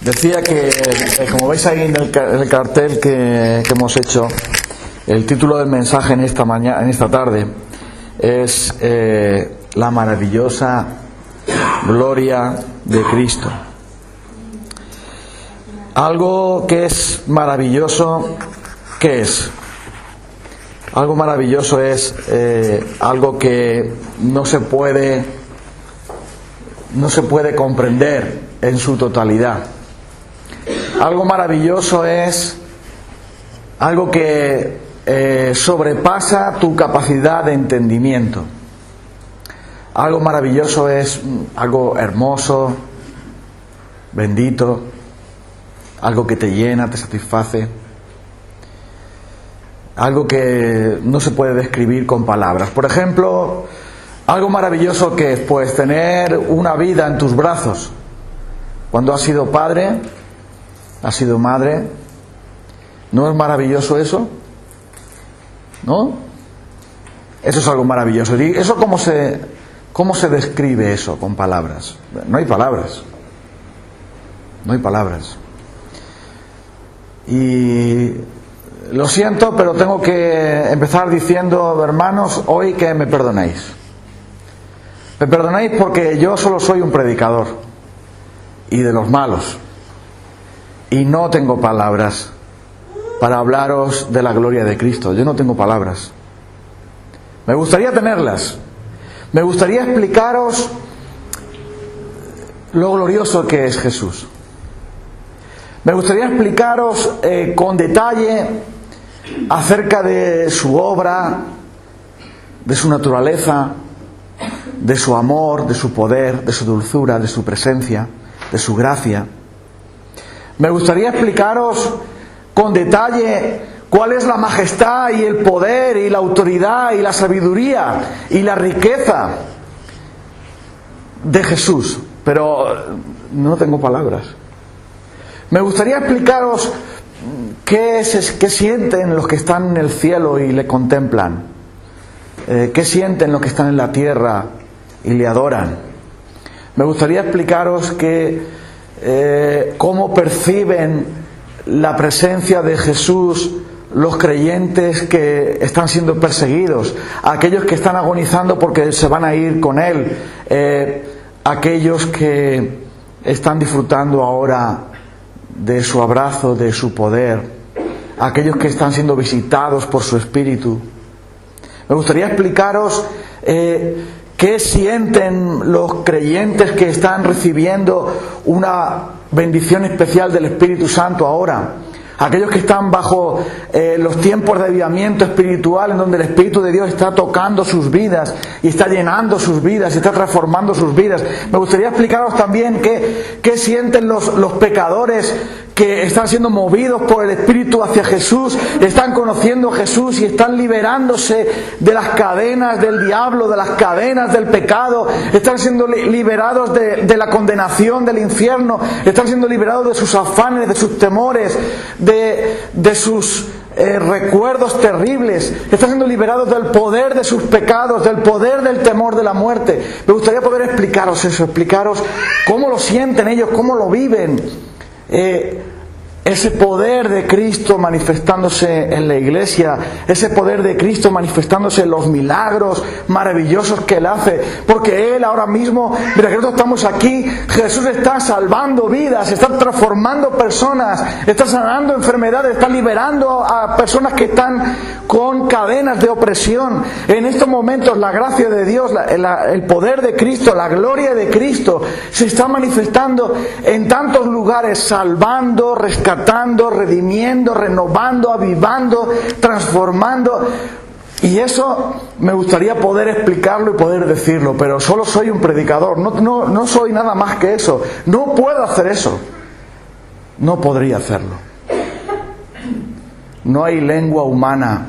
Decía que, como veis ahí en el cartel que hemos hecho, el título del mensaje en esta tarde es la maravillosa gloria de Cristo. Algo que es maravilloso, ¿qué es? Algo maravilloso es algo que no se puede comprender en su totalidad. Algo maravilloso es algo que sobrepasa tu capacidad de entendimiento. Algo maravilloso es algo hermoso, bendito, algo que te llena, te satisface, algo que no se puede describir con palabras. Por ejemplo, algo maravilloso que es, pues, tener una vida en tus brazos. Cuando has sido padre, has sido madre, ¿no es maravilloso eso? ¿No? Eso es algo maravilloso. ¿Y eso cómo se describe eso con palabras? No hay palabras. No hay palabras. Y lo siento, pero tengo que empezar diciendo, hermanos, hoy que me perdonéis. Me perdonéis porque yo solo soy un predicador y de los malos. Y no tengo palabras para hablaros de la gloria de Cristo. Yo no tengo palabras. Me gustaría tenerlas. Me gustaría explicaros lo glorioso que es Jesús. Me gustaría explicaros con detalle acerca de su obra, de su naturaleza, de su amor, de su poder, de su dulzura, de su presencia, de su gracia. Me gustaría explicaros con detalle cuál es la majestad y el poder y la autoridad y la sabiduría y la riqueza de Jesús, pero no tengo palabras. Me gustaría explicaros qué sienten los que están en el cielo y le contemplan, qué sienten los que están en la tierra y le adoran. Me gustaría explicaros cómo perciben la presencia de Jesús los creyentes que están siendo perseguidos, aquellos que están agonizando porque se van a ir con Él, aquellos que están disfrutando ahora de su abrazo, de su poder, aquellos que están siendo visitados por su Espíritu. Me gustaría explicaros qué sienten los creyentes que están recibiendo una bendición especial del Espíritu Santo ahora. Aquellos que están bajo los tiempos de avivamiento espiritual, en donde el Espíritu de Dios está tocando sus vidas y está llenando sus vidas y está transformando sus vidas. Me gustaría explicaros también qué sienten los pecadores que están siendo movidos por el Espíritu hacia Jesús, están conociendo a Jesús y están liberándose de las cadenas del diablo, de las cadenas del pecado, están siendo liberados de la condenación del infierno, están siendo liberados de sus afanes, de sus temores, de sus recuerdos terribles, están siendo liberados del poder de sus pecados, del poder del temor de la muerte. Me gustaría poder explicaros eso, explicaros cómo lo sienten ellos, cómo lo viven. Ese poder de Cristo manifestándose en la iglesia, ese poder de Cristo manifestándose en los milagros maravillosos que Él hace, porque Él ahora mismo, mira que nosotros estamos aquí, Jesús está salvando vidas, está transformando personas, está sanando enfermedades, está liberando a personas que están con cadenas de opresión. En estos momentos la gracia de Dios, el poder de Cristo, la gloria de Cristo se está manifestando en tantos lugares, salvando, rescatando, redimiendo, renovando, avivando, transformando. Y eso me gustaría poder explicarlo y poder decirlo, pero solo soy un predicador, no soy nada más que eso. No puedo hacer eso. No podría hacerlo. No hay lengua humana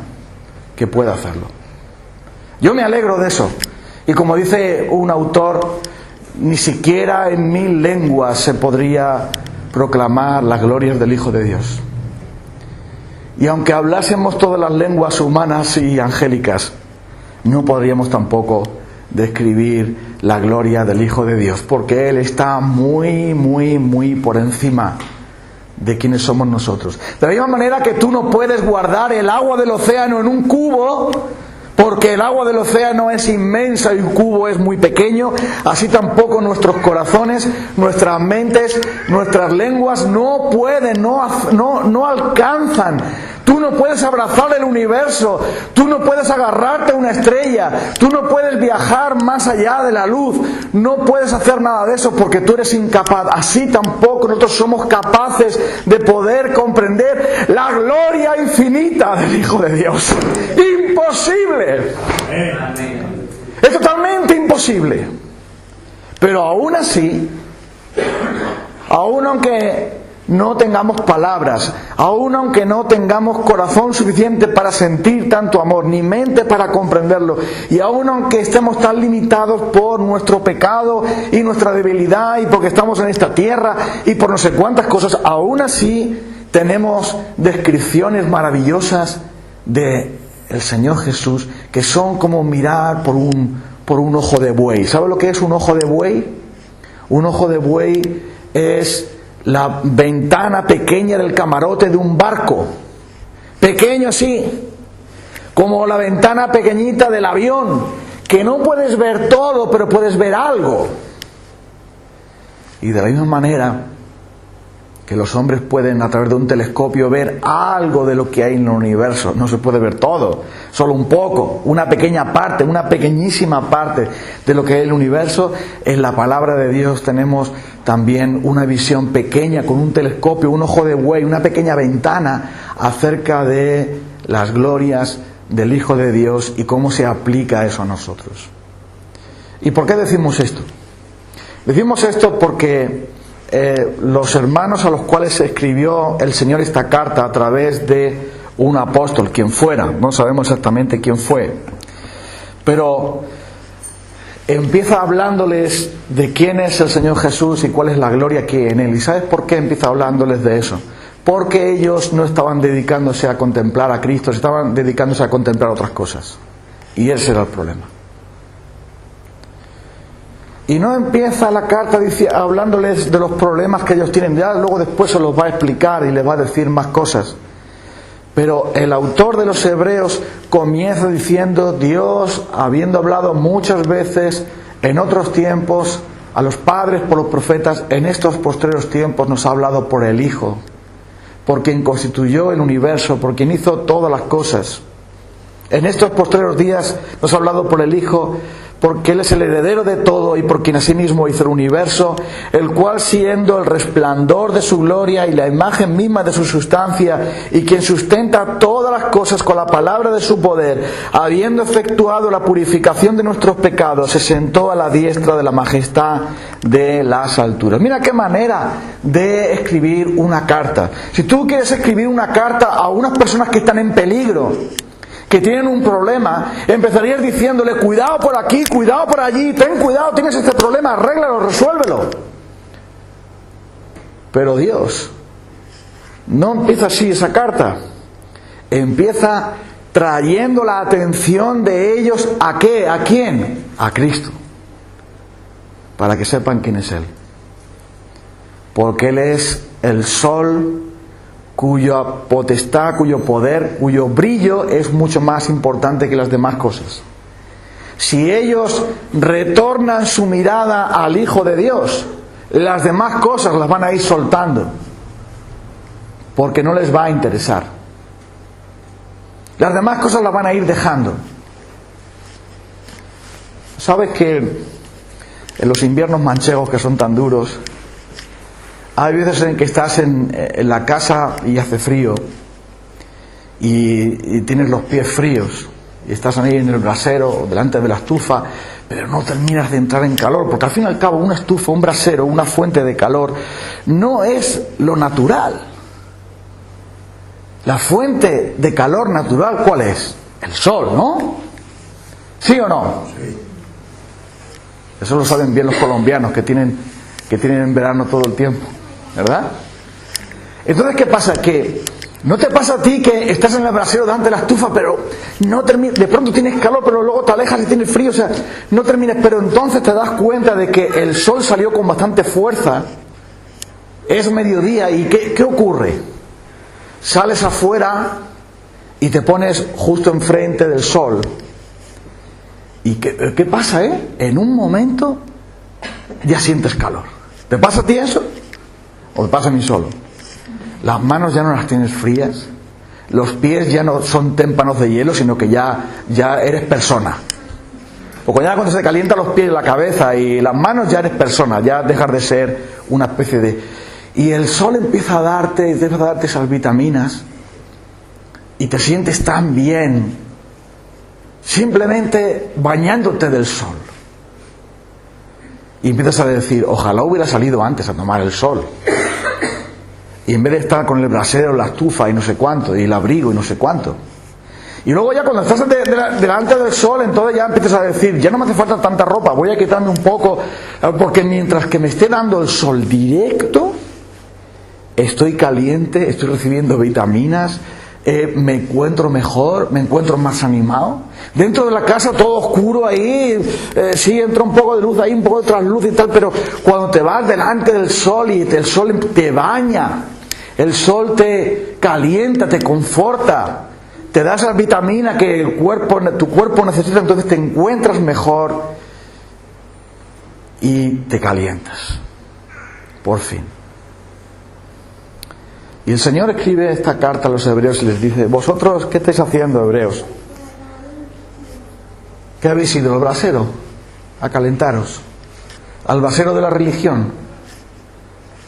que pueda hacerlo. Yo me alegro de eso. Y como dice un autor, ni siquiera en 1000 lenguas se podría proclamar las glorias del Hijo de Dios. Y aunque hablásemos todas las lenguas humanas y angélicas, no podríamos tampoco describir la gloria del Hijo de Dios, porque Él está muy, muy, muy por encima de quienes somos nosotros. De la misma manera que tú no puedes guardar el agua del océano en un cubo, porque el agua del océano es inmensa y un cubo es muy pequeño, así tampoco nuestros corazones, nuestras mentes, nuestras lenguas no pueden, no alcanzan. Tú no puedes abrazar el universo, tú no puedes agarrarte a una estrella, tú no puedes viajar más allá de la luz, no puedes hacer nada de eso porque tú eres incapaz. Así tampoco nosotros somos capaces de poder comprender la gloria infinita del Hijo de Dios. ¡Imposible! Es totalmente imposible. Pero aún así, aún aunque no tengamos palabras, aun aunque no tengamos corazón suficiente para sentir tanto amor, ni mente para comprenderlo, y aun aunque estemos tan limitados por nuestro pecado y nuestra debilidad, y porque estamos en esta tierra, y por no sé cuántas cosas, aún así tenemos descripciones maravillosas de el Señor Jesús, que son como mirar por un ojo de buey. ¿Sabe lo que es un ojo de buey? Un ojo de buey es la ventana pequeña del camarote de un barco, pequeño así, como la ventana pequeñita del avión, que no puedes ver todo, pero puedes ver algo. Y de la misma manera que los hombres pueden a través de un telescopio ver algo de lo que hay en el universo, no se puede ver todo, solo un poco, una pequeña parte, una pequeñísima parte de lo que es el universo. En la palabra de Dios tenemos también una visión pequeña con un telescopio, un ojo de buey, una pequeña ventana acerca de las glorias del Hijo de Dios y cómo se aplica eso a nosotros. ¿Y por qué decimos esto? Decimos esto porque los hermanos a los cuales se escribió el Señor esta carta a través de un apóstol, quien fuera, no sabemos exactamente quién fue, pero empieza hablándoles de quién es el Señor Jesús y cuál es la gloria que hay en Él. ¿Y sabes por qué empieza hablándoles de eso? Porque ellos no estaban dedicándose a contemplar a Cristo, estaban dedicándose a contemplar otras cosas. Y ese era el problema. Y no empieza la carta hablándoles de los problemas que ellos tienen. Ya luego después se los va a explicar y les va a decir más cosas. Pero el autor de los Hebreos comienza diciendo: Dios, habiendo hablado muchas veces en otros tiempos a los padres por los profetas, en estos postreros tiempos nos ha hablado por el Hijo, por quien constituyó el universo, por quien hizo todas las cosas. En estos postreros días nos ha hablado por el Hijo, porque Él es el heredero de todo y por quien asimismo hizo el universo, el cual, siendo el resplandor de su gloria y la imagen misma de su sustancia, y quien sustenta todas las cosas con la palabra de su poder, habiendo efectuado la purificación de nuestros pecados, se sentó a la diestra de la majestad de las alturas. Mira qué manera de escribir una carta. Si tú quieres escribir una carta a unas personas que están en peligro, que tienen un problema, empezarías diciéndole: cuidado por aquí, cuidado por allí, ten cuidado, tienes este problema, arréglalo, resuélvelo. Pero Dios no empieza así esa carta. Empieza trayendo la atención de ellos ¿a qué? ¿A quién? A Cristo. Para que sepan quién es Él. Porque Él es el sol cuya potestad, cuyo poder, cuyo brillo es mucho más importante que las demás cosas. Si ellos retornan su mirada al Hijo de Dios, las demás cosas las van a ir soltando, porque no les va a interesar. Las demás cosas las van a ir dejando. ¿Sabes que en los inviernos manchegos, que son tan duros, hay veces en que estás en la casa y hace frío y tienes los pies fríos y estás ahí en el brasero delante de la estufa, pero no terminas de entrar en calor, porque al fin y al cabo una estufa, un brasero, una fuente de calor no es lo natural. La fuente de calor natural, ¿cuál es? El sol, ¿no? ¿Sí o no? Sí. Eso lo saben bien los colombianos, que tienen en verano todo el tiempo, ¿verdad? Entonces, ¿qué pasa? Que ¿No te pasa a ti que estás en el brasero delante de la estufa, pero no terminas, de pronto tienes calor, pero luego te alejas y tienes frío, o sea, no terminas, pero entonces te das cuenta de que el sol salió con bastante fuerza, es mediodía y ¿qué ocurre? Sales afuera y te pones justo enfrente del sol. ¿Y qué pasa, En un momento ya sientes calor. ¿Te pasa a ti eso? ¿O te pasa a mí solo? Las manos ya no las tienes frías, los pies ya no son témpanos de hielo, sino que ya eres persona. Porque ya cuando se te calientan los pies, la cabeza y las manos, ya eres persona, ya dejas de ser una especie de... Y el sol empieza a darte esas vitaminas y te sientes tan bien simplemente bañándote del sol. Y empiezas a decir, ojalá hubiera salido antes a tomar el sol. Y en vez de estar con el brasero, la estufa y no sé cuánto, y el abrigo y no sé cuánto. Y luego ya cuando estás delante del sol, entonces ya empiezas a decir, ya no me hace falta tanta ropa, voy a quitarme un poco, porque mientras que me esté dando el sol directo, estoy caliente, estoy recibiendo vitaminas, me encuentro mejor, me encuentro más animado. Dentro de la casa todo oscuro ahí, sí entra un poco de luz ahí, un poco de trasluz y tal, pero cuando te vas delante del sol y el sol te baña, el sol te calienta, te conforta, te da esas vitaminas que tu cuerpo necesita, entonces te encuentras mejor y te calientas, por fin. Y el Señor escribe esta carta a los hebreos y les dice, vosotros, ¿qué estáis haciendo, hebreos? ¿Qué habéis ido al brasero? A calentaros. Al brasero de la religión.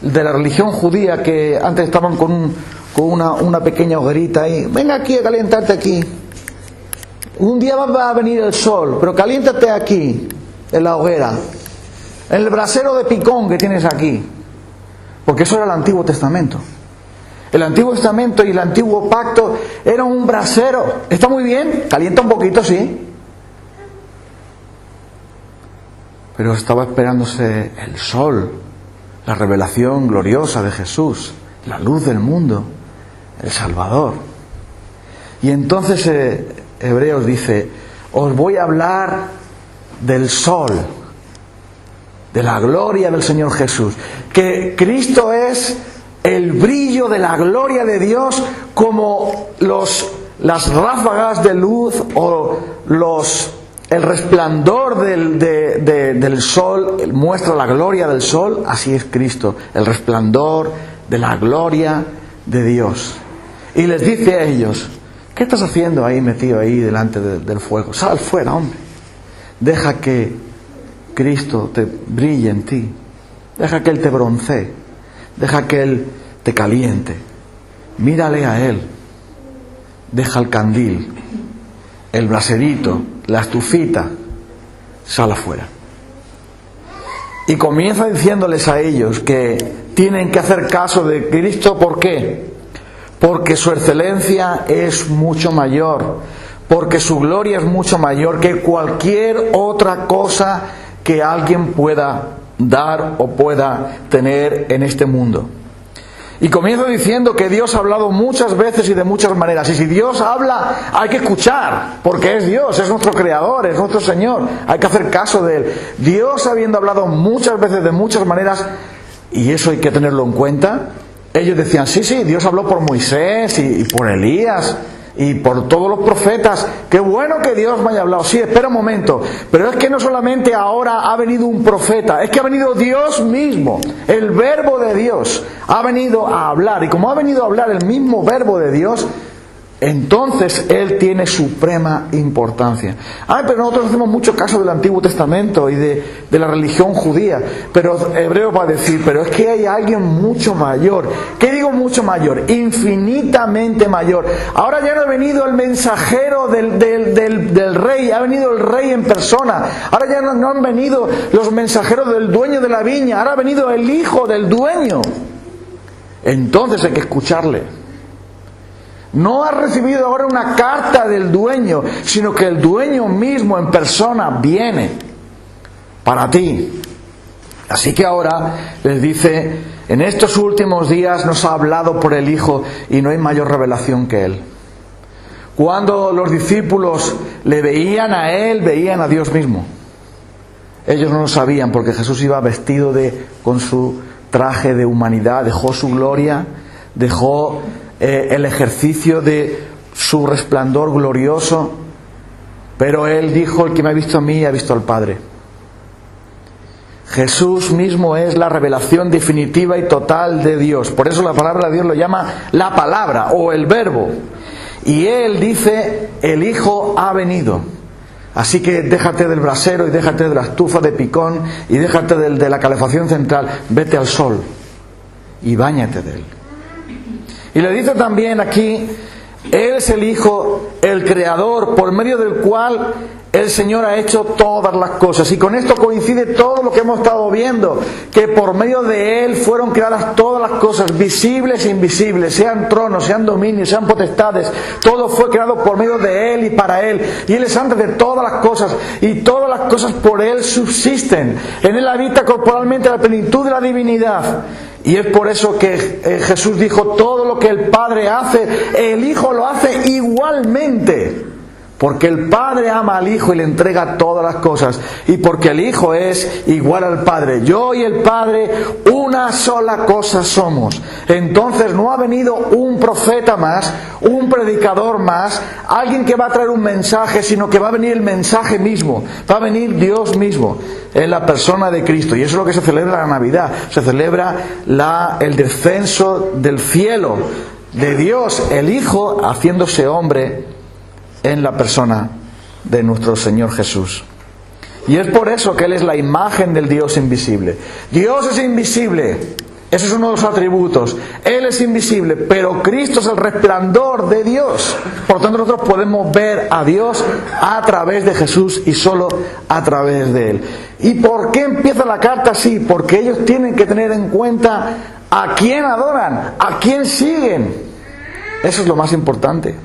De la religión judía, que antes estaban con una pequeña hoguerita ahí. Venga aquí a calentarte aquí. Un día va a venir el sol, pero caliéntate aquí, en la hoguera. En el brasero de picón que tienes aquí. Porque eso era el Antiguo Testamento. El Antiguo Testamento y el Antiguo Pacto era un brasero. Está muy bien, calienta un poquito, sí. Pero estaba esperándose el sol, la revelación gloriosa de Jesús, la luz del mundo, el Salvador. Y entonces Hebreos dice, os voy a hablar del sol, de la gloria del Señor Jesús. Que Cristo es el brillo de la gloria de Dios, como las ráfagas de luz o el resplandor del sol muestra la gloria del sol. Así es Cristo, el resplandor de la gloria de Dios. Y les dice a ellos, ¿qué estás haciendo ahí metido ahí delante del fuego? Sal fuera, hombre. Deja que Cristo te brille en ti. Deja que Él te broncee. Deja que Él te caliente. Mírale a Él. Deja el candil, el braserito, la estufita. Sal afuera. Y comienza diciéndoles a ellos que tienen que hacer caso de Cristo. ¿Por qué? Porque su excelencia es mucho mayor. Porque su gloria es mucho mayor que cualquier otra cosa que alguien pueda dar o pueda tener en este mundo. Y comienzo diciendo que Dios ha hablado muchas veces y de muchas maneras. Y si Dios habla, hay que escuchar, porque es Dios, es nuestro Creador, es nuestro Señor. Hay que hacer caso de Él. Dios, habiendo hablado muchas veces de muchas maneras, y eso hay que tenerlo en cuenta, ellos decían, sí, Dios habló por Moisés y por Elías y por todos los profetas. Qué bueno que Dios me haya hablado. Sí, espera un momento. Pero es que no solamente ahora ha venido un profeta, es que ha venido Dios mismo, el verbo de Dios ha venido a hablar. Y como ha venido a hablar el mismo verbo de Dios, entonces Él tiene suprema importancia. Pero nosotros hacemos mucho caso del Antiguo Testamento y de la religión judía. Pero Hebreo va a decir, pero es que hay alguien mucho mayor. ¿Qué digo mucho mayor? Infinitamente mayor. Ahora ya no ha venido el mensajero del rey, ha venido el rey en persona. Ahora ya no han venido los mensajeros del dueño de la viña, ahora ha venido el hijo del dueño. Entonces hay que escucharle. No has recibido ahora una carta del dueño, sino que el dueño mismo en persona viene para ti. Así que ahora les dice En estos últimos días nos ha hablado por el Hijo y no hay mayor revelación que Él. Cuando los discípulos le veían a Él, veían a Dios mismo. Ellos no lo sabían porque Jesús iba vestido con su traje de humanidad, dejó su gloria, dejó el ejercicio de su resplandor glorioso, pero Él dijo: el que me ha visto a mí ha visto al Padre. Jesús mismo es la revelación definitiva y total de Dios. Por eso la palabra de Dios lo llama la palabra o el verbo. Y Él dice: el Hijo ha venido. Así que déjate del brasero y déjate de la estufa de picón y déjate de la calefacción central. Vete al sol y báñate de Él. Y le dice también aquí: Él es el Hijo, el Creador, por medio del cual el Señor ha hecho todas las cosas. Y con esto coincide todo lo que hemos estado viendo, que por medio de Él fueron creadas todas las cosas, visibles e invisibles, sean tronos, sean dominios, sean potestades. Todo fue creado por medio de Él y para Él. Y Él es antes de todas las cosas, y todas las cosas por Él subsisten. En Él habita corporalmente la plenitud de la divinidad. Y es por eso que Jesús dijo: todo lo que el Padre hace, el Hijo lo hace igualmente. Porque el Padre ama al Hijo y le entrega todas las cosas. Y porque el Hijo es igual al Padre. Yo y el Padre una sola cosa somos. Entonces no ha venido un profeta más, un predicador más, alguien que va a traer un mensaje, sino que va a venir el mensaje mismo. Va a venir Dios mismo en la persona de Cristo. Y eso es lo que se celebra la Navidad. Se celebra el descenso del cielo de Dios, el Hijo, haciéndose hombre en la persona de nuestro Señor Jesús. Y es por eso que Él es la imagen del Dios invisible. Dios es invisible, ese es uno de los atributos. Él es invisible, pero Cristo es el resplandor de Dios. Por lo tanto, nosotros podemos ver a Dios a través de Jesús y solo a través de Él. ¿Y por qué empieza la carta así? Porque ellos tienen que tener en cuenta a quién adoran, a quién siguen. Eso es lo más importante.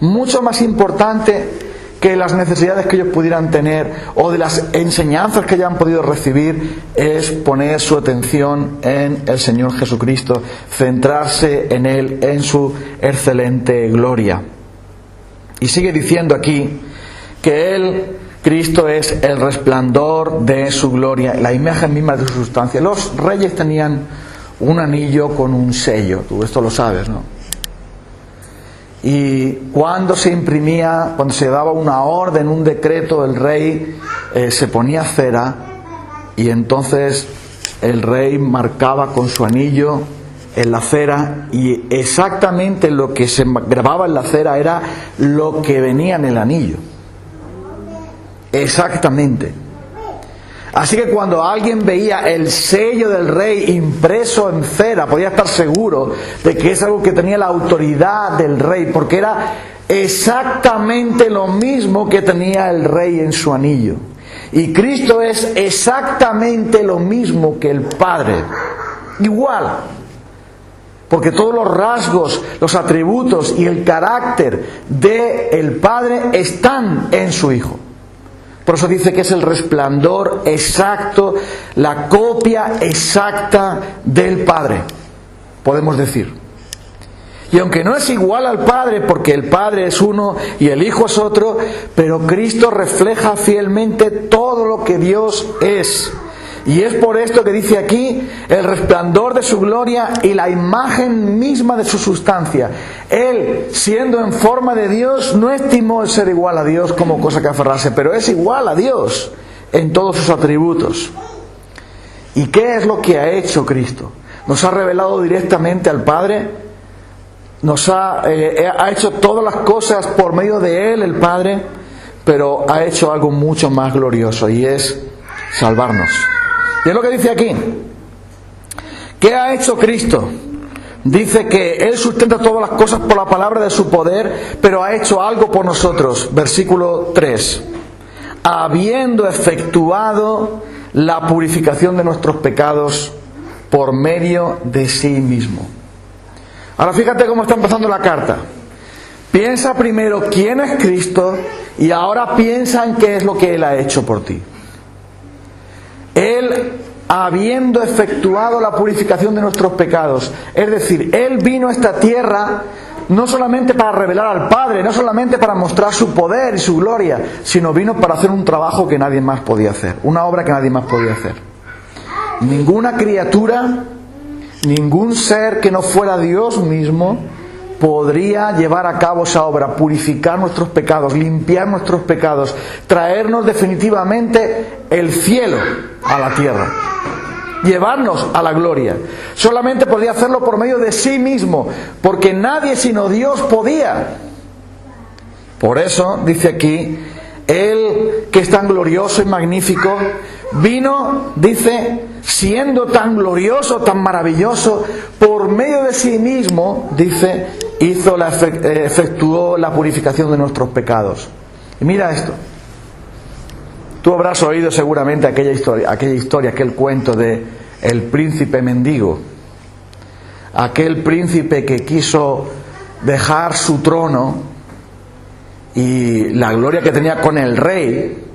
Mucho más importante que las necesidades que ellos pudieran tener o de las enseñanzas que hayan podido recibir es poner su atención en el Señor Jesucristo, centrarse en Él, en su excelente gloria. Y sigue diciendo aquí que Él, Cristo, es el resplandor de su gloria, la imagen misma de su sustancia. Los reyes tenían un anillo con un sello, tú esto lo sabes, ¿no? Y cuando se imprimía, cuando se daba una orden, un decreto, el rey se ponía cera y entonces el rey marcaba con su anillo en la cera y exactamente lo que se grababa en la cera era lo que venía en el anillo. Exactamente. Así que cuando alguien veía el sello del rey impreso en cera, podía estar seguro de que es algo que tenía la autoridad del rey, porque era exactamente lo mismo que tenía el rey en su anillo. Y Cristo es exactamente lo mismo que el Padre. Igual. Porque todos los rasgos, los atributos y el carácter del Padre están en su Hijo. Por eso dice que es el resplandor exacto, la copia exacta del Padre, podemos decir. Y aunque no es igual al Padre, porque el Padre es uno y el Hijo es otro, pero Cristo refleja fielmente todo lo que Dios es. Y es por esto que dice aquí, el resplandor de su gloria y la imagen misma de su sustancia. Él, siendo en forma de Dios, no estimó el ser igual a Dios como cosa que aferrarse, pero es igual a Dios en todos sus atributos. ¿Y qué es lo que ha hecho Cristo? Nos ha revelado directamente al Padre, nos ha hecho todas las cosas por medio de Él, el Padre, pero ha hecho algo mucho más glorioso y es salvarnos. Y es lo que dice aquí. ¿Qué ha hecho Cristo? Dice que Él sustenta todas las cosas por la palabra de su poder, pero ha hecho algo por nosotros. Versículo 3. Habiendo efectuado la purificación de nuestros pecados por medio de sí mismo. Ahora fíjate cómo está empezando la carta. Piensa primero quién es Cristo y ahora piensa en qué es lo que Él ha hecho por ti. Él habiendo efectuado la purificación de nuestros pecados. Es decir, Él vino a esta tierra no solamente para revelar al Padre, no solamente para mostrar su poder y su gloria, sino vino para hacer un trabajo que nadie más podía hacer, una obra que nadie más podía hacer. Ninguna criatura, ningún ser que no fuera Dios mismo podría llevar a cabo esa obra, purificar nuestros pecados, limpiar nuestros pecados, traernos definitivamente el cielo a la tierra, llevarnos a la gloria. Solamente podía hacerlo por medio de sí mismo, porque nadie sino Dios podía. Por eso, dice aquí, Él que es tan glorioso y magnífico, vino, dice, siendo tan glorioso, tan maravilloso, por medio de sí mismo, dice, efectuó la purificación de nuestros pecados. Y mira esto. Tú habrás oído seguramente aquella historia, aquel cuento de el príncipe mendigo. Aquel príncipe que quiso dejar su trono y la gloria que tenía con el rey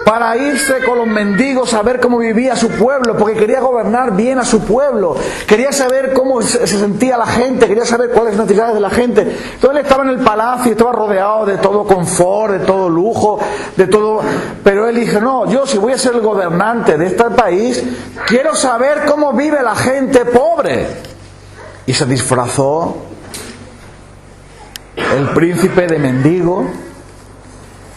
para irse con los mendigos a ver cómo vivía su pueblo, porque quería gobernar bien a su pueblo, quería saber cómo se sentía la gente, quería saber cuáles son las necesidades de la gente. Entonces él estaba en el palacio, estaba rodeado de todo confort, de todo lujo, de todo, pero él dijo, no, yo si voy a ser el gobernante de este país, quiero saber cómo vive la gente pobre. Y se disfrazó el príncipe de mendigo,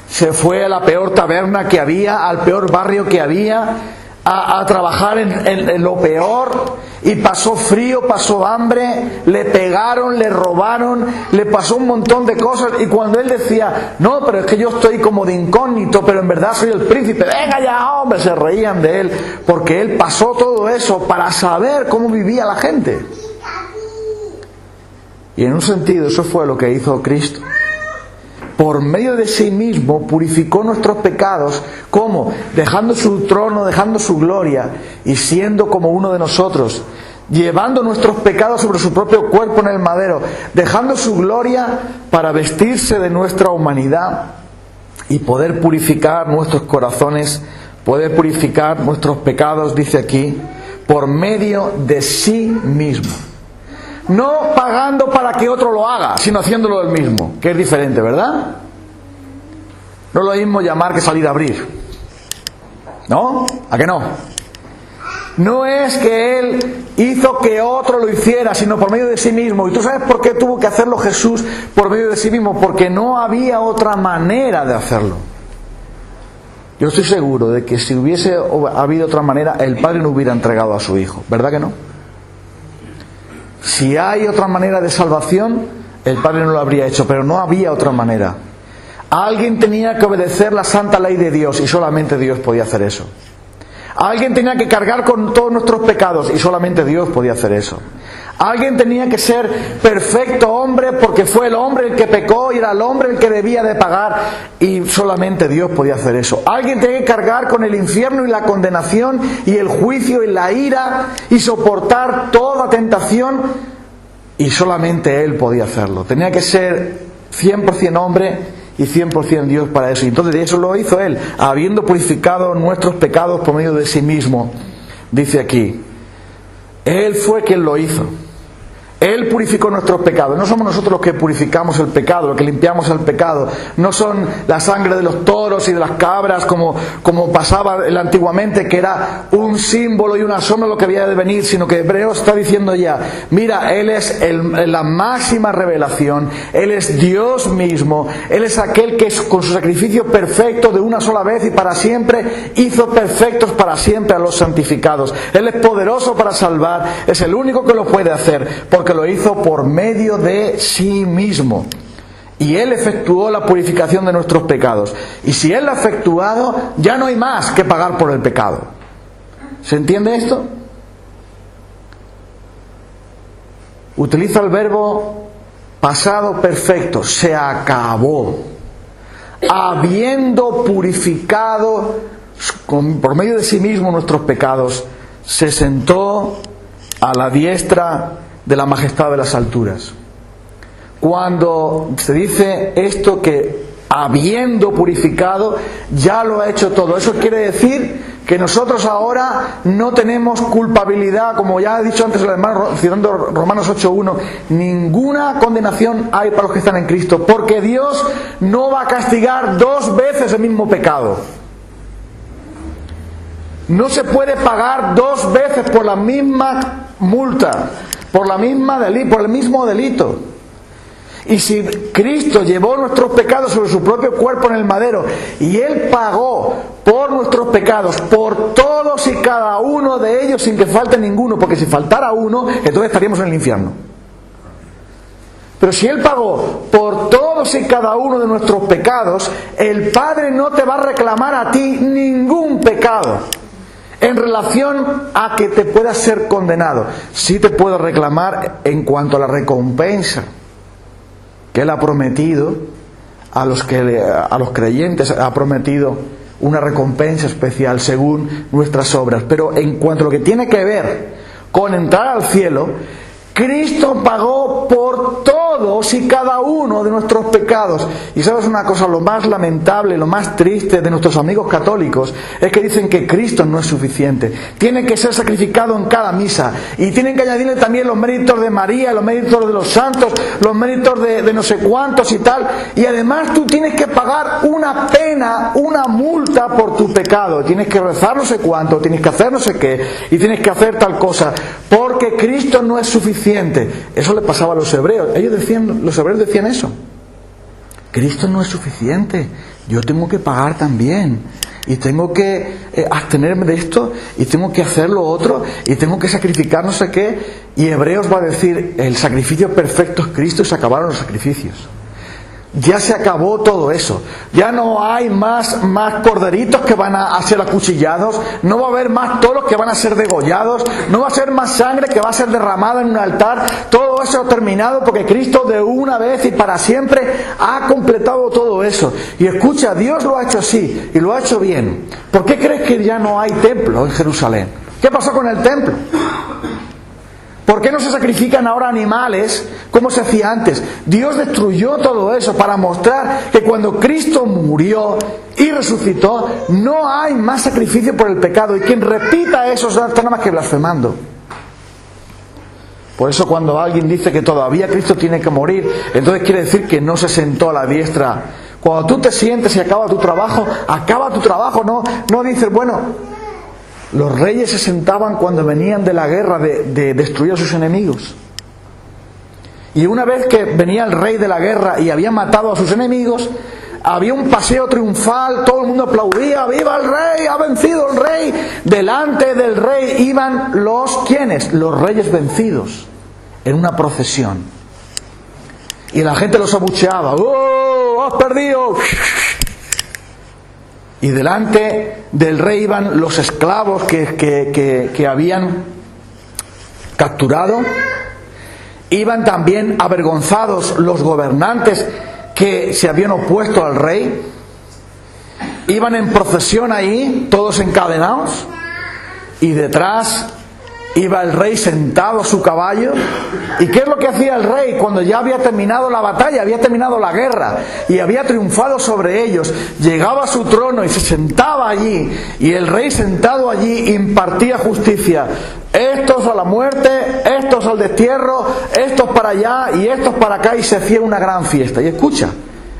se fue a la peor taberna que había, al peor barrio que había, a trabajar en lo peor, y pasó frío, pasó hambre, le pegaron, le robaron, le pasó un montón de cosas. Y cuando él decía, no, pero es que yo estoy como de incógnito, pero en verdad soy el príncipe, venga ya hombre, se reían de él, porque él pasó todo eso para saber cómo vivía la gente. Y en un sentido eso fue lo que hizo Cristo. Por medio de sí mismo purificó nuestros pecados. ¿Cómo? Dejando su trono, dejando su gloria y siendo como uno de nosotros, llevando nuestros pecados sobre su propio cuerpo en el madero, dejando su gloria para vestirse de nuestra humanidad y poder purificar nuestros corazones, poder purificar nuestros pecados, dice aquí, por medio de sí mismo. No pagando para que otro lo haga, sino haciéndolo él mismo, que es diferente, ¿verdad? No es lo mismo llamar que salir a abrir. ¿No? ¿A qué no? No es que Él hizo que otro lo hiciera, sino por medio de sí mismo. ¿Y tú sabes por qué tuvo que hacerlo Jesús por medio de sí mismo? Porque no había otra manera de hacerlo. Yo estoy seguro de que si hubiese habido otra manera, el Padre no hubiera entregado a su Hijo. ¿Verdad que no? Si hay otra manera de salvación, el Padre no lo habría hecho, pero no había otra manera. Alguien tenía que obedecer la santa ley de Dios y solamente Dios podía hacer eso. Alguien tenía que cargar con todos nuestros pecados y solamente Dios podía hacer eso. Alguien tenía que ser perfecto hombre porque fue el hombre el que pecó y era el hombre el que debía de pagar y solamente Dios podía hacer eso. Alguien tenía que cargar con el infierno y la condenación y el juicio y la ira y soportar toda tentación y solamente Él podía hacerlo. Tenía que ser 100% hombre y 100% Dios para eso. Y entonces eso lo hizo Él, habiendo purificado nuestros pecados por medio de sí mismo. Dice aquí, Él fue quien lo hizo. Él purificó nuestros pecados. No somos nosotros los que purificamos el pecado, los que limpiamos el pecado. No son la sangre de los toros y de las cabras como pasaba antiguamente, que era un símbolo y una sombra lo que había de venir, sino que Hebreos está diciendo ya, mira, Él es la máxima revelación, Él es Dios mismo, Él es aquel que con su sacrificio perfecto de una sola vez y para siempre hizo perfectos para siempre a los santificados. Él es poderoso para salvar, es el único que lo puede hacer, porque lo hizo por medio de sí mismo. Y Él efectuó la purificación de nuestros pecados. Y si Él lo ha efectuado, ya no hay más que pagar por el pecado. ¿Se entiende esto? Utiliza el verbo pasado perfecto. Se acabó. Habiendo purificado por medio de sí mismo nuestros pecados, se sentó a la diestra de la majestad de las alturas. Cuando se dice esto, que habiendo purificado, ya lo ha hecho todo. Eso quiere decir que nosotros ahora no tenemos culpabilidad, como ya ha dicho antes el hermano, citando Romanos 8:1, ninguna condenación hay para los que están en Cristo, porque Dios no va a castigar 2 veces el mismo pecado. No se puede pagar 2 veces por la misma multa, por el mismo delito. Y si Cristo llevó nuestros pecados sobre su propio cuerpo en el madero, y Él pagó por nuestros pecados, por todos y cada uno de ellos sin que falte ninguno, porque si faltara uno, entonces estaríamos en el infierno. Pero si Él pagó por todos y cada uno de nuestros pecados, el Padre no te va a reclamar a ti ningún pecado en relación a que te puedas ser condenado. Sí te puedo reclamar en cuanto a la recompensa que Él ha prometido a los creyentes, ha prometido una recompensa especial según nuestras obras. Pero en cuanto a lo que tiene que ver con entrar al cielo, Cristo pagó por todos y cada uno de nuestros pecados. Y sabes una cosa, lo más lamentable, lo más triste de nuestros amigos católicos es que dicen que Cristo no es suficiente. Tiene que ser sacrificado en cada misa. Y tienen que añadirle también los méritos de María, los méritos de los santos, los méritos de no sé cuántos y tal. Y además tú tienes que pagar una pena, una multa por tu pecado. Tienes que rezar no sé cuánto, tienes que hacer no sé qué, y tienes que hacer tal cosa. Porque Cristo no es suficiente. Eso le pasaba a los hebreos. Los hebreos decían eso. Cristo no es suficiente. Yo tengo que pagar también. Y tengo que abstenerme de esto. Y tengo que hacer lo otro. Y tengo que sacrificar no sé qué. Y Hebreos va a decir, el sacrificio perfecto es Cristo, y se acabaron los sacrificios. Ya se acabó todo eso. Ya no hay más corderitos que van a ser acuchillados. No va a haber más toros que van a ser degollados. No va a ser más sangre que va a ser derramada en un altar. Todo eso ha terminado porque Cristo de una vez y para siempre ha completado todo eso. Y escucha, Dios lo ha hecho así y lo ha hecho bien. ¿Por qué crees que ya no hay templo en Jerusalén? ¿Qué pasó con el templo? ¿Por qué no se sacrifican ahora animales como se hacía antes? Dios destruyó todo eso para mostrar que cuando Cristo murió y resucitó, no hay más sacrificio por el pecado. Y quien repita eso está nada más que blasfemando. Por eso cuando alguien dice que todavía Cristo tiene que morir, entonces quiere decir que no se sentó a la diestra. Cuando tú te sientes y acaba tu trabajo, no dices, bueno... Los reyes se sentaban cuando venían de la guerra de destruir a sus enemigos. Y una vez que venía el rey de la guerra y había matado a sus enemigos, había un paseo triunfal, todo el mundo aplaudía, ¡viva el rey! ¡Ha vencido el rey! Delante del rey iban ¿quiénes? Los reyes vencidos, en una procesión. Y la gente los abucheaba, ¡oh! ¡Has perdido! Y delante del rey iban los esclavos que habían capturado. Iban también avergonzados los gobernantes que se habían opuesto al rey. Iban en procesión ahí, todos encadenados. Y detrás iba el rey sentado a su caballo. ¿Y qué es lo que hacía el rey cuando ya había terminado la batalla, había terminado la guerra y había triunfado sobre ellos? Llegaba a su trono y se sentaba allí, y el rey sentado allí impartía justicia. Estos a la muerte, estos al destierro, estos para allá y estos para acá, y se hacía una gran fiesta. Y escucha,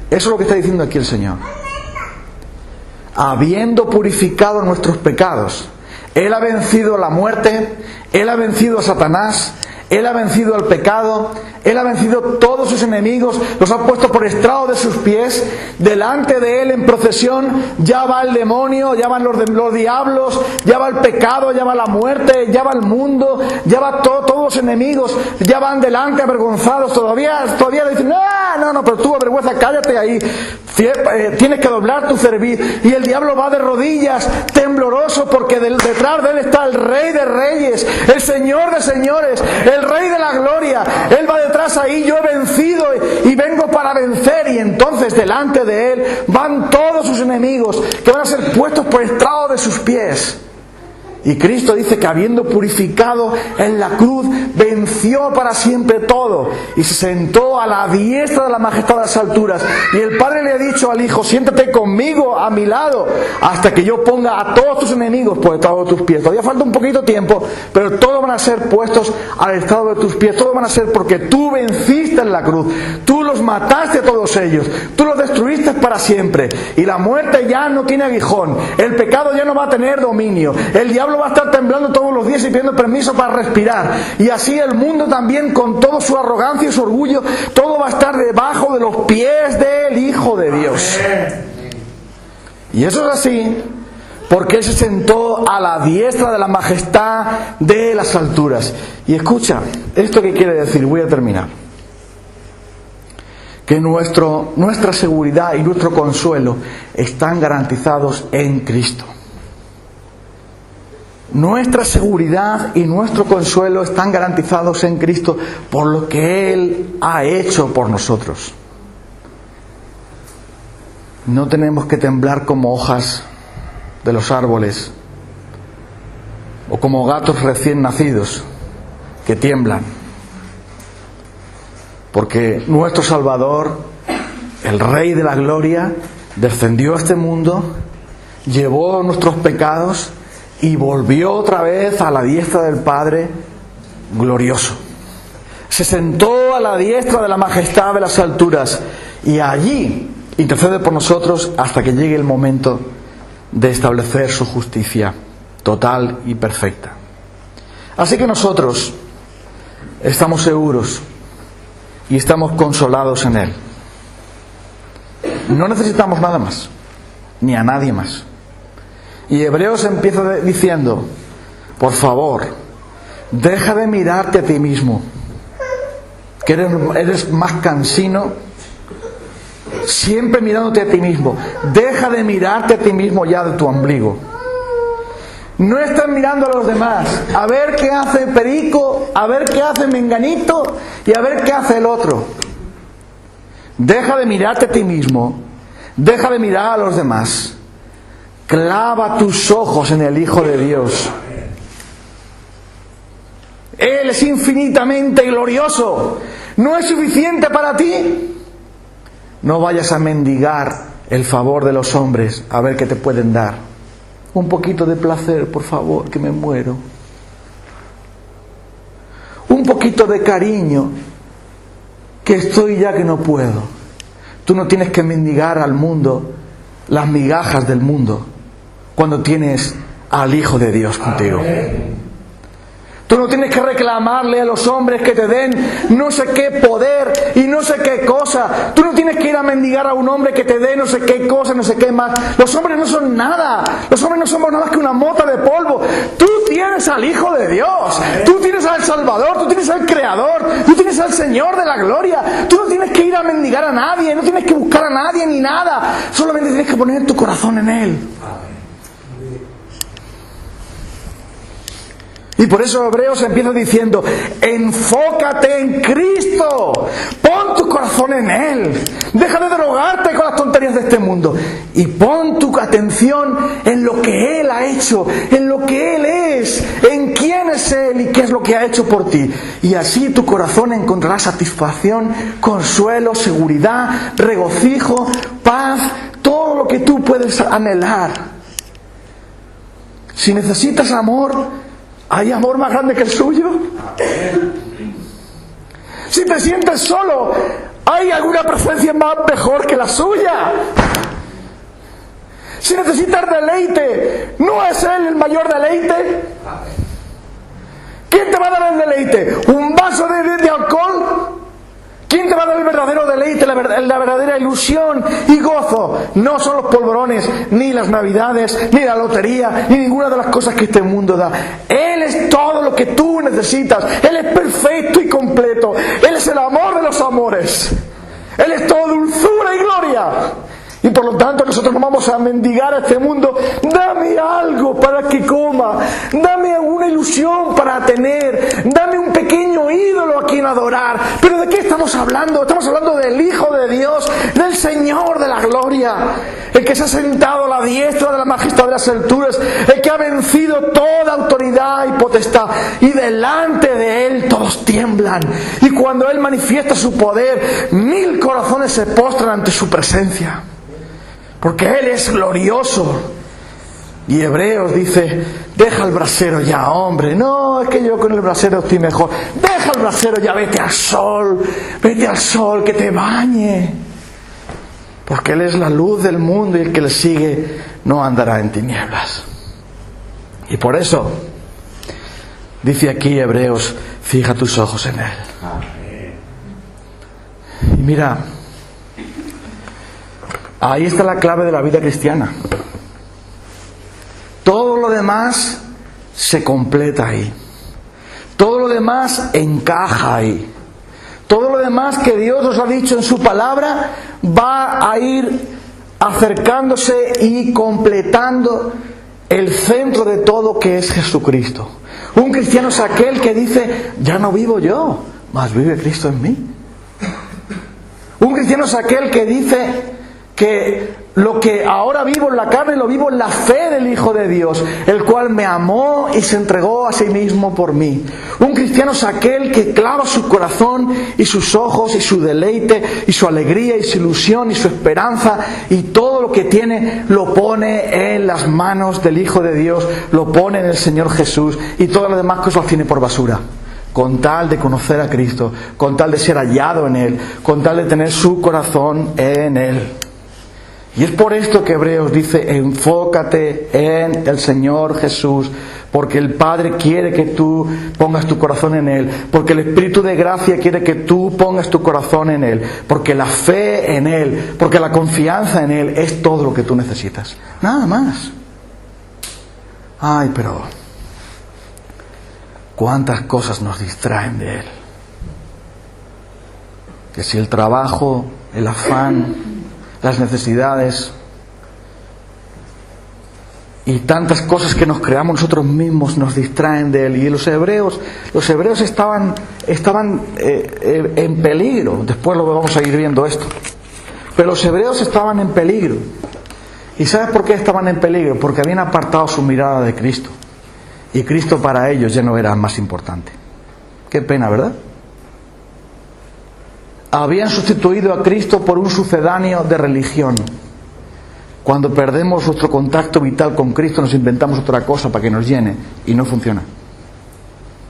eso es lo que está diciendo aquí el Señor. Habiendo purificado nuestros pecados, Él ha vencido la muerte, Él ha vencido a Satanás, Él ha vencido al pecado, Él ha vencido todos sus enemigos, los ha puesto por estrado de sus pies. Delante de Él en procesión ya va el demonio, ya van los diablos, ya va el pecado, ya va la muerte, ya va el mundo, ya va todos los enemigos, ya van delante avergonzados. Todavía le dicen, no, pero tú avergüenza, cállate ahí. Tienes que doblar tu cerviz. Y el diablo va de rodillas, tembloroso, porque detrás de Él está el Rey de Reyes, el Señor de Señores, el Rey de la Gloria. Él va detrás ahí, yo he vencido y vengo para vencer. Y entonces delante de Él van todos sus enemigos, que van a ser puestos por estrado de sus pies. Y Cristo dice que habiendo purificado en la cruz, venció para siempre todo y se sentó a la diestra de la majestad de las alturas. Y el Padre le ha dicho al Hijo: siéntate conmigo a mi lado hasta que yo ponga a todos tus enemigos por estrado de tus pies. Todavía falta un poquito de tiempo, pero todos van a ser puestos al estrado de tus pies. Todos van a ser porque tú venciste en la cruz. Tú los mataste a todos ellos. Tú los destruiste para siempre. Y la muerte ya no tiene aguijón. El pecado ya no va a tener dominio. El diablo va a estar temblando todos los días y pidiendo permiso para respirar. Y así el mundo también, con toda su arrogancia y su orgullo, todo va a estar debajo de los pies del Hijo de Dios. Y eso es así porque Él se sentó a la diestra de la majestad de las alturas. Y escucha, ¿esto qué quiere decir? Voy a terminar. Que nuestra seguridad y nuestro consuelo están garantizados en Cristo. Nuestra seguridad y nuestro consuelo están garantizados en Cristo por lo que Él ha hecho por nosotros. No tenemos que temblar como hojas de los árboles o como gatos recién nacidos que tiemblan, porque nuestro Salvador, el Rey de la Gloria, descendió a este mundo, llevó nuestros pecados y volvió otra vez a la diestra del Padre glorioso. Se sentó a la diestra de la majestad de las alturas y allí intercede por nosotros hasta que llegue el momento de establecer su justicia total y perfecta. Así que nosotros estamos seguros y estamos consolados en Él. No necesitamos nada más, ni a nadie más. Y Hebreos empieza diciendo: por favor, deja de mirarte a ti mismo, que eres más cansino, siempre mirándote a ti mismo. Deja de mirarte a ti mismo ya de tu ombligo. No estés mirando a los demás, a ver qué hace Perico, a ver qué hace Menganito y a ver qué hace el otro. Deja de mirarte a ti mismo, deja de mirar a los demás. Clava tus ojos en el Hijo de Dios. Él es infinitamente glorioso. ¿No es suficiente para ti? No vayas a mendigar el favor de los hombres a ver qué te pueden dar. Un poquito de placer, por favor, que me muero. Un poquito de cariño, que estoy ya que no puedo. Tú no tienes que mendigar al mundo las migajas del mundo cuando tienes al Hijo de Dios contigo. Tú no tienes que reclamarle a los hombres que te den no sé qué poder y no sé qué cosa. Tú no tienes que ir a mendigar a un hombre que te dé no sé qué cosa, no sé qué más. Los hombres no son nada. Los hombres no somos nada más que una mota de polvo. Tú tienes al Hijo de Dios. Tú tienes al Salvador. Tú tienes al Creador. Tú tienes al Señor de la gloria. Tú no tienes que ir a mendigar a nadie. No tienes que buscar a nadie ni nada. Solamente tienes que poner tu corazón en Él. Y por eso Hebreos empieza diciendo: enfócate en Cristo, pon tu corazón en Él, deja de drogarte con las tonterías de este mundo y pon tu atención en lo que Él ha hecho, en lo que Él es, en quién es Él y qué es lo que ha hecho por ti. Y así tu corazón encontrará satisfacción, consuelo, seguridad, regocijo, paz, todo lo que tú puedes anhelar. Si necesitas amor, ¿hay amor más grande que el suyo? Si te sientes solo, ¿hay alguna presencia más mejor que la suya? Si necesitas deleite, ¿no es Él el mayor deleite? ¿Quién te va a dar el deleite? ¿Un vaso de alcohol? ¿Quién te va a dar el verdadero deleite, la verdadera ilusión y gozo? No son los polvorones, ni las navidades, ni la lotería, ni ninguna de las cosas que este mundo da. Él es todo lo que tú necesitas. Él es perfecto y completo. Él es el amor de los amores. Él es todo dulzura y gloria. Y por lo tanto nosotros no vamos a mendigar a este mundo: dame algo para que coma, dame alguna ilusión para tener, dame un pequeño ídolo a quien adorar. ¿Pero de qué estamos hablando? Estamos hablando del Hijo de Dios, del Señor de la gloria, el que se ha sentado a la diestra de la majestad de las alturas, el que ha vencido toda autoridad y potestad, y delante de Él todos tiemblan, y cuando Él manifiesta su poder, 1000 corazones se postran ante su presencia, porque Él es glorioso. Y Hebreos dice: deja el brasero ya, hombre. No, es que yo con el brasero estoy mejor. Deja el brasero ya, vete al sol, que te bañe. Porque Él es la luz del mundo y el que le sigue no andará en tinieblas. Y por eso, dice aquí Hebreos: fija tus ojos en Él. Y mira, ahí está la clave de la vida cristiana. Todo lo demás se completa ahí. Todo lo demás encaja ahí. Todo lo demás que Dios nos ha dicho en su palabra va a ir acercándose y completando el centro de todo, que es Jesucristo. Un cristiano es aquel que dice: ya no vivo yo, mas vive Cristo en mí. Un cristiano es aquel que dice que lo que ahora vivo en la carne lo vivo en la fe del Hijo de Dios, el cual me amó y se entregó a sí mismo por mí. Un cristiano es aquel que clava su corazón y sus ojos y su deleite y su alegría y su ilusión y su esperanza y todo lo que tiene lo pone en las manos del Hijo de Dios, lo pone en el Señor Jesús, y todas las demás cosas las tiene por basura, con tal de conocer a Cristo, con tal de ser hallado en Él, con tal de tener su corazón en Él. Y es por esto que Hebreos dice: enfócate en el Señor Jesús, porque el Padre quiere que tú pongas tu corazón en Él, porque el Espíritu de gracia quiere que tú pongas tu corazón en Él, porque la fe en Él, porque la confianza en Él es todo lo que tú necesitas. Nada más. Ay, pero cuántas cosas nos distraen de Él. Que si el trabajo, el afán, las necesidades y tantas cosas que nos creamos nosotros mismos nos distraen de Él. Y los hebreos estaban en peligro. Después lo vamos a ir viendo esto. Pero los hebreos estaban en peligro. ¿Y sabes por qué estaban en peligro? Porque habían apartado su mirada de Cristo, y Cristo para ellos ya no era más importante. Qué pena, ¿verdad? Habían sustituido a Cristo por un sucedáneo de religión. Cuando perdemos nuestro contacto vital con Cristo, nos inventamos otra cosa para que nos llene, y no funciona.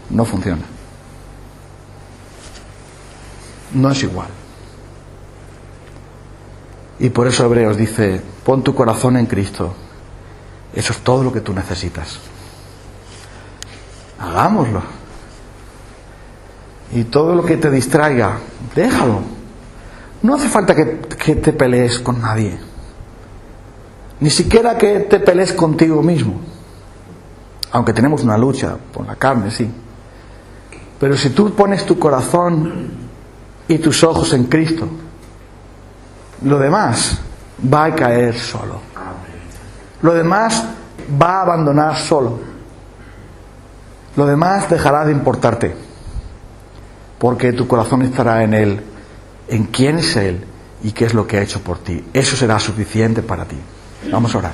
No funciona. No es igual. Y por eso Hebreos dice: pon tu corazón en Cristo. Eso es todo lo que tú necesitas. Hagámoslo. Y todo lo que te distraiga, déjalo. No hace falta que te pelees con nadie. Ni siquiera que te pelees contigo mismo. Aunque tenemos una lucha por la carne, sí. Pero si tú pones tu corazón y tus ojos en Cristo, lo demás va a caer solo. Lo demás va a abandonar solo. Lo demás dejará de importarte. Porque tu corazón estará en Él, en quién es Él y qué es lo que ha hecho por ti. Eso será suficiente para ti. Vamos a orar.